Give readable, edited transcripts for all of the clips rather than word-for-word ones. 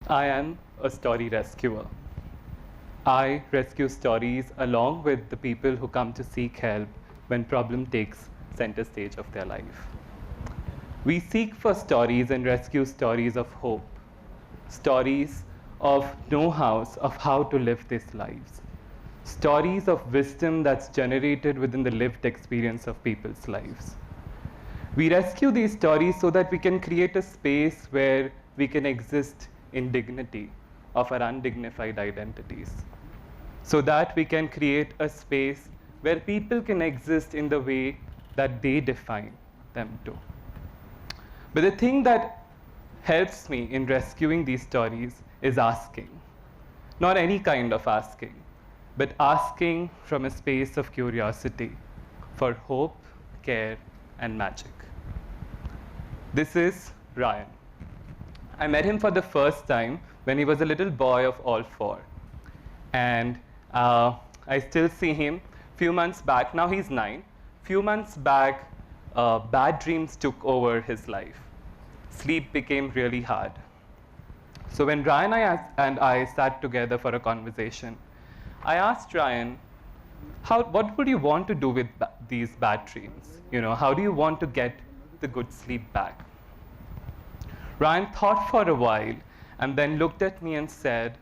I am a story rescuer. I rescue stories along with the people who come to seek help when problem takes center stage of their life. We seek for stories and rescue stories of hope, stories of know-hows of how to live these lives, stories of wisdom that's generated within the lived experience of people's lives. We rescue these stories so that we can create a space where we can exist in dignity of our undignified identities, so that we can create a space where people can exist in the way that they define them to. But the thing that helps me in rescuing these stories is asking. Not any kind of asking, but asking from a space of curiosity for hope, care, and magic. This is Ryan. I met him for the first time when he was a little boy of all 4. And I still see him few months back. Now he's 9. Few months back, bad dreams took over his life. Sleep became really hard. So when Ryan and I sat together for a conversation, I asked Ryan, what would you want to do with these bad dreams? How do you want to get the good sleep back? Ryan thought for a while and then looked at me and said,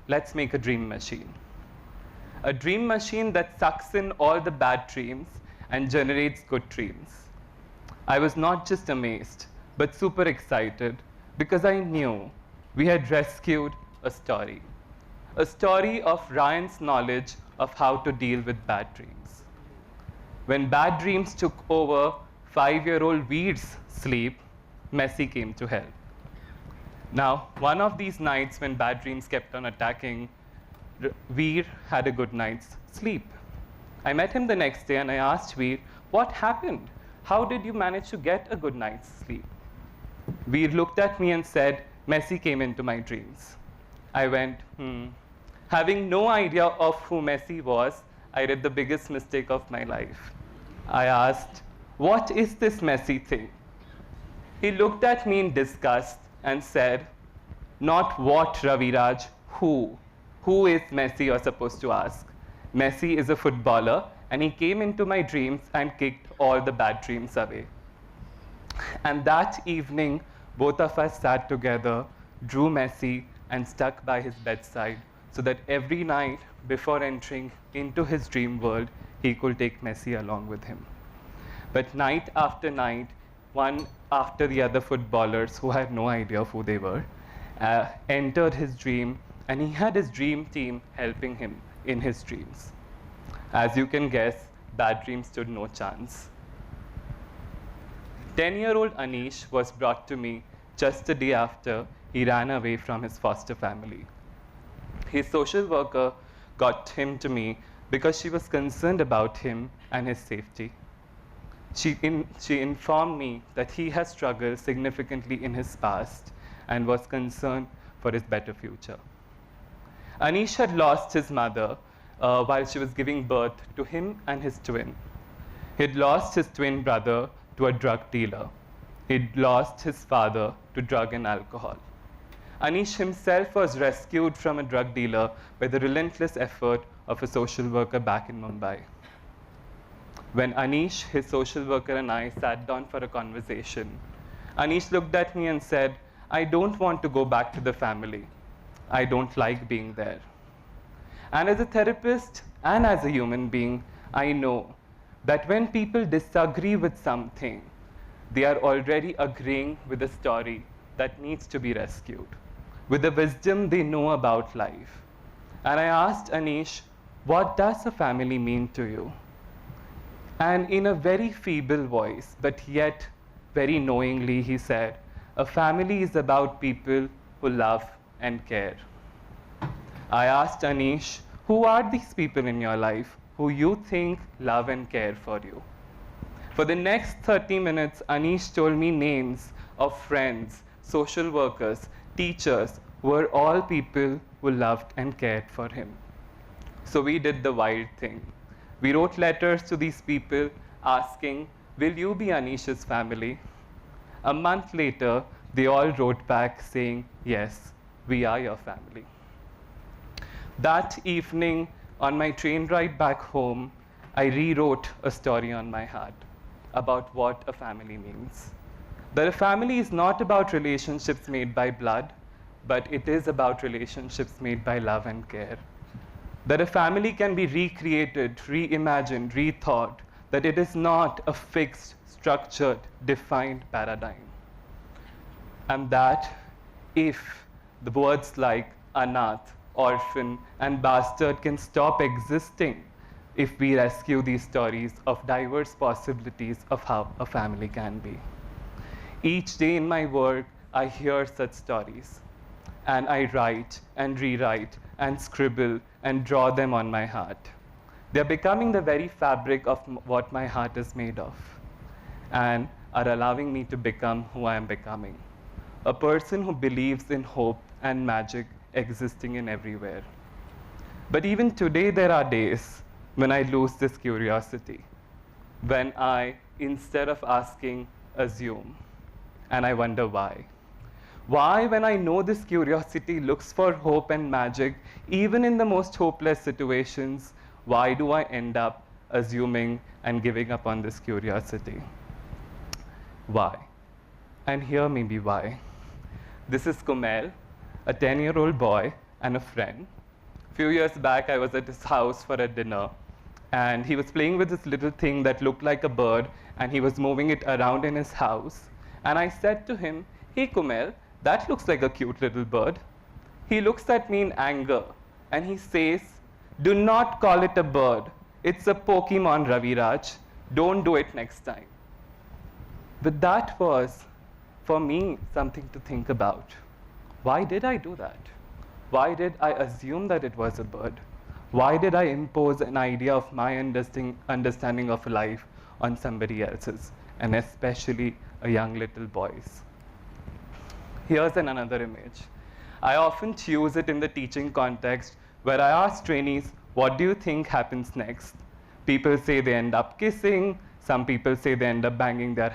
let's make a dream machine. A dream machine that sucks in all the bad dreams and generates good dreams. I was not just amazed, but super excited because I knew we had rescued a story of Ryan's knowledge of how to deal with bad dreams. When bad dreams took over 5-year-old Veer's sleep, Messi came to help. Now, one of these nights when bad dreams kept on attacking, Veer had a good night's sleep. I met him the next day and I asked Veer, what happened? How did you manage to get a good night's sleep? Veer looked at me and said, Messi came into my dreams. I went, Having no idea of who Messi was, I did the biggest mistake of my life. I asked, what is this Messi thing? He looked at me in disgust and said, not what, Raviraj, who? Who is Messi, you're supposed to ask. Messi is a footballer, and he came into my dreams and kicked all the bad dreams away. And that evening, both of us sat together, drew Messi, and stuck by his bedside, so that every night, before entering into his dream world, he could take Messi along with him. But night after night, one after the other footballers, who had no idea of who they were, entered his dream, and he had his dream team helping him in his dreams. As you can guess, bad dreams stood no chance. 10-year-old Anish was brought to me just a day after he ran away from his foster family. His social worker got him to me because she was concerned about him and his safety. She informed me that he has struggled significantly in his past and was concerned for his better future. Anish had lost his mother while she was giving birth to him and his twin. He'd lost his twin brother to a drug dealer. He'd lost his father to drug and alcohol. Anish himself was rescued from a drug dealer by the relentless effort of a social worker back in Mumbai. When Anish, his social worker, and I sat down for a conversation, Anish looked at me and said, I don't want to go back to the family. I don't like being there. And as a therapist and as a human being, I know that when people disagree with something, they are already agreeing with a story that needs to be rescued, with the wisdom they know about life. And I asked Anish, what does a family mean to you? And in a very feeble voice, but yet very knowingly, he said, a family is about people who love and care. I asked Anish, who are these people in your life who you think love and care for you? For the next 30 minutes, Anish told me names of friends, social workers, teachers, who were all people who loved and cared for him. So we did the wild thing. We wrote letters to these people asking, will you be Anish's family? A month later, they all wrote back saying, yes, we are your family. That evening, on my train ride back home, I rewrote a story on my heart about what a family means. That a family is not about relationships made by blood, but it is about relationships made by love and care. That a family can be recreated, reimagined, rethought, that it is not a fixed, structured, defined paradigm. And that if the words like anath, orphan, and bastard can stop existing if we rescue these stories of diverse possibilities of how a family can be. Each day in my work, I hear such stories, and I write and rewrite and scribble and draw them on my heart. They're becoming the very fabric of what my heart is made of, and are allowing me to become who I am becoming. A person who believes in hope and magic existing in everywhere. But even today, there are days when I lose this curiosity, when I, instead of asking, assume. And I wonder why. Why, when I know this curiosity looks for hope and magic, even in the most hopeless situations, why do I end up assuming and giving up on this curiosity? Why? And here may be why. This is Kumail, a 10-year-old boy and a friend. A few years back, I was at his house for a dinner, and he was playing with this little thing that looked like a bird, and he was moving it around in his house. And I said to him, "Hey Kumail, that looks like a cute little bird." He looks at me in anger, and he says, "Do not call it a bird. It's a Pokemon, Raviraj. Don't do it next time." But that was, for me, something to think about. Why did I do that? Why did I assume that it was a bird? Why did I impose an idea of my understanding of life on somebody else's, and especially a young little boy's? Here's another image. I often use it in the teaching context where I ask trainees, what do you think happens next? People say they end up kissing. Some people say they end up banging their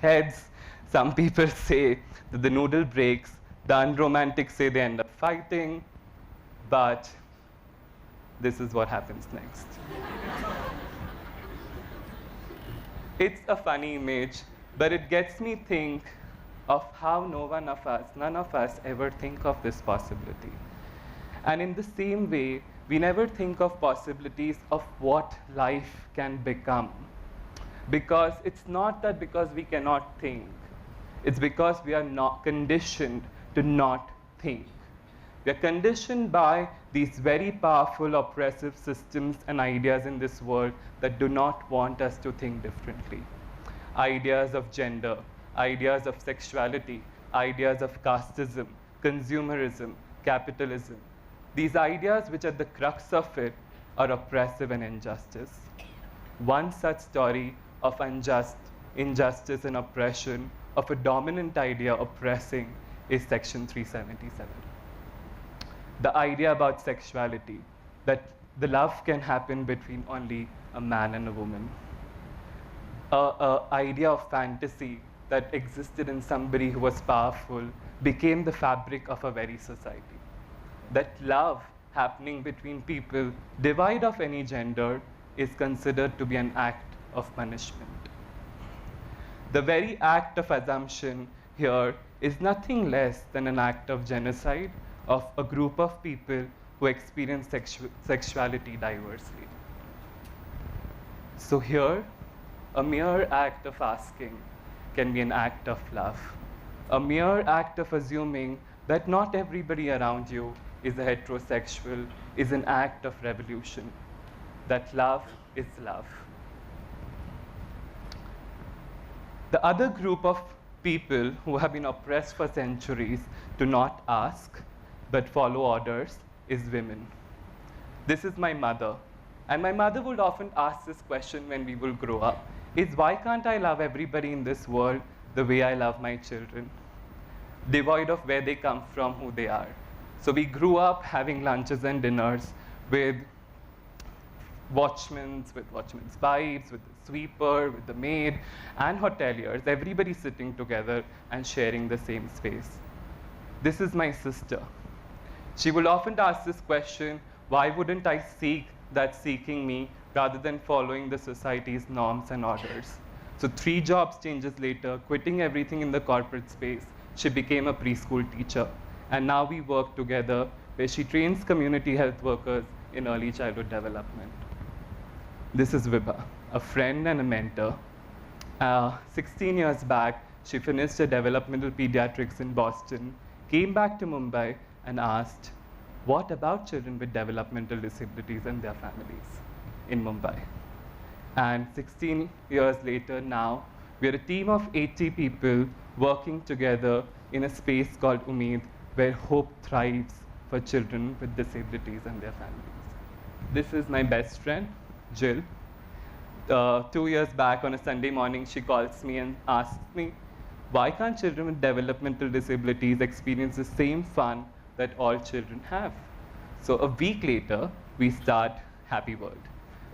heads. Some people say that the noodle breaks. The unromantic say they end up fighting. But this is what happens next. It's a funny image, but it gets me think of how none of us ever think of this possibility. And in the same way, we never think of possibilities of what life can become. Because it's not that because we cannot think, it's because we are not conditioned to not think. We are conditioned by these very powerful oppressive systems and ideas in this world that do not want us to think differently. Ideas of gender, ideas of sexuality, ideas of casteism, consumerism, capitalism. These ideas, which at the crux of it are oppressive and injustice. One such story of injustice and oppression, of a dominant idea oppressing, is Section 377. The idea about sexuality, that the love can happen between only a man and a woman. An idea of fantasy that existed in somebody who was powerful became the fabric of a very society. That love happening between people, devoid of any gender, is considered to be an act of punishment. The very act of assumption here is nothing less than an act of genocide of a group of people who experience sexuality diversely. So here, a mere act of asking can be an act of love. A mere act of assuming that not everybody around you is a heterosexual is an act of revolution. That love is love. The other group of people who have been oppressed for centuries to not ask but follow orders is women. This is my mother. And my mother would often ask this question when we will grow up, is why can't I love everybody in this world the way I love my children? Devoid of where they come from, who they are. So we grew up having lunches and dinners with watchmen's wives, with the sweeper, with the maid, and hoteliers, everybody sitting together and sharing the same space. This is my sister. She will often ask this question, why wouldn't I seek that seeking me rather than following the society's norms and orders? So 3 jobs changes later, quitting everything in the corporate space, she became a preschool teacher. And now we work together where she trains community health workers in early childhood development. This is Vibha, a friend and a mentor. 16 years back, she finished her developmental pediatrics in Boston, came back to Mumbai and asked, what about children with developmental disabilities and their families in Mumbai? And 16 years later now, we are a team of 80 people working together in a space called Umeed, where hope thrives for children with disabilities and their families. This is my best friend, Jill. 2 years back on a Sunday morning, she calls me and asks me, why can't children with developmental disabilities experience the same fun that all children have? So a week later, we start Happy World,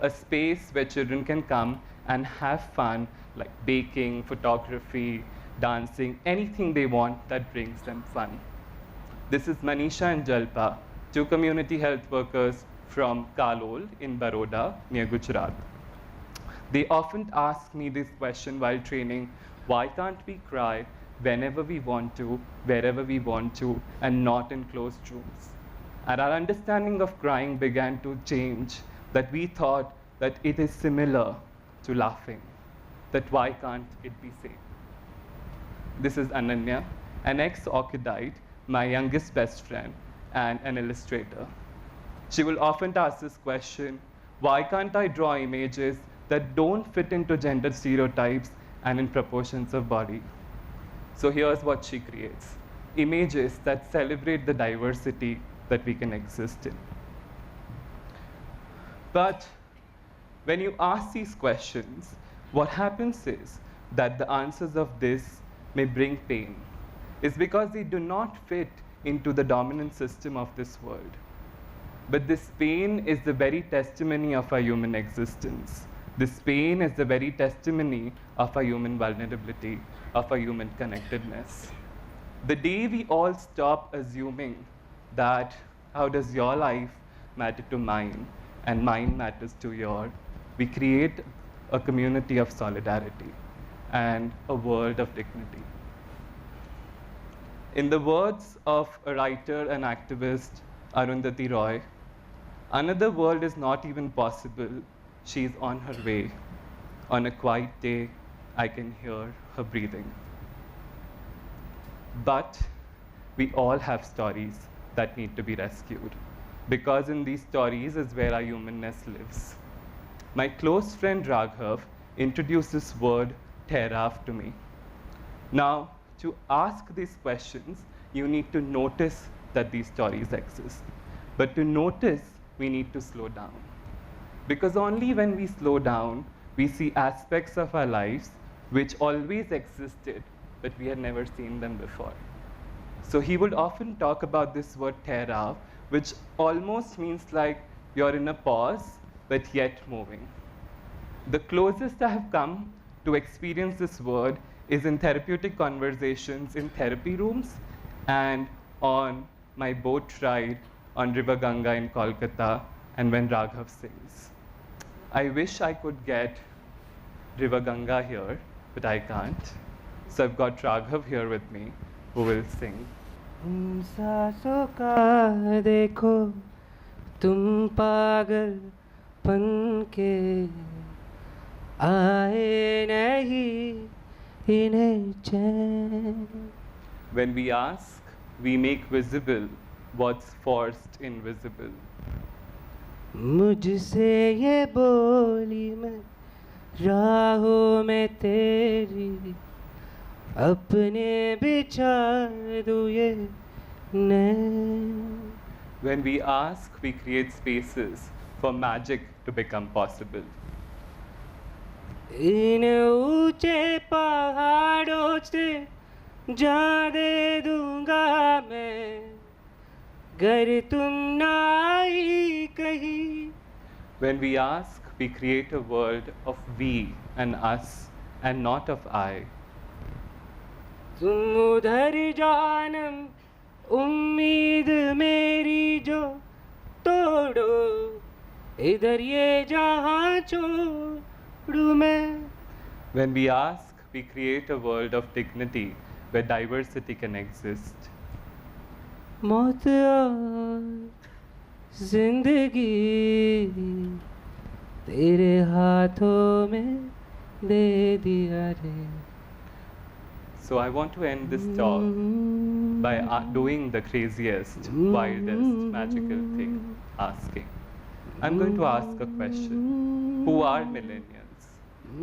a space where children can come and have fun, like baking, photography, dancing, anything they want that brings them fun. This is Manisha and Jalpa, 2 community health workers from Kalol in Baroda, near Gujarat. They often ask me this question while training, why can't we cry whenever we want to, wherever we want to, and not in closed rooms? And our understanding of crying began to change, that we thought that it is similar to laughing, that why can't it be same? This is Ananya, an ex-orchidite, my youngest best friend, and an illustrator. She will often ask this question, why can't I draw images that don't fit into gender stereotypes and in proportions of body? So here's what she creates, images that celebrate the diversity that we can exist in. But when you ask these questions, what happens is that the answers of this may bring pain. It's because they do not fit into the dominant system of this world. But this pain is the very testimony of our human existence. This pain is the very testimony of our human vulnerability, of our human connectedness. The day we all stop assuming that how does your life matter to mine and mine matters to your, we create a community of solidarity and a world of dignity. In the words of a writer and activist, Arundhati Roy, another world is not even possible. She's on her way. On a quiet day, I can hear her breathing. But we all have stories that need to be rescued, because in these stories is where our humanness lives. My close friend Raghav introduced this word, Terav, to me. Now, to ask these questions, you need to notice that these stories exist. But to notice, we need to slow down. Because only when we slow down, we see aspects of our lives which always existed, but we had never seen them before. So he would often talk about this word Tera, which almost means like you're in a pause, but yet moving. The closest I have come to experience this word is in therapeutic conversations in therapy rooms and on my boat ride on River Ganga in Kolkata, and when Raghav sings. I wish I could get River Ganga here, but I can't. So I've got Raghav here with me, who will sing. सांसों का देखो तुम पागलपन के आए नहीं इन्हें चैन. When we ask, we make visible what's forced invisible. मुझसे ये बोली मैं राहों में तेरी अपने बिछा दूँ ये नैन. When we ask, we create spaces for magic to become possible. इन ऊंचे पहाड़ों से जा दे दूंगा मैं गर तुम ना आई कहीं. When we ask, we create a world of we and us and not of I. तुम उधर जानम उम्मीद मेरी जो तोड़ो, इधर ये जहां छोड़ू मैं. When we ask, we create a world of dignity where diversity can exist. मौत और जिंदगी तेरे हाथों में दे दिया रे. So I want to end this talk by doing the craziest, wildest, magical thing, asking. I'm going to ask a question. Who are millennials?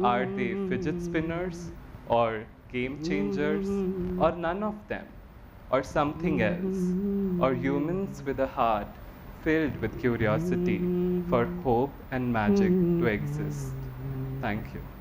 Are they fidget spinners or game changers or none of them or something else? Or humans with a heart filled with curiosity for hope and magic to exist? Thank you.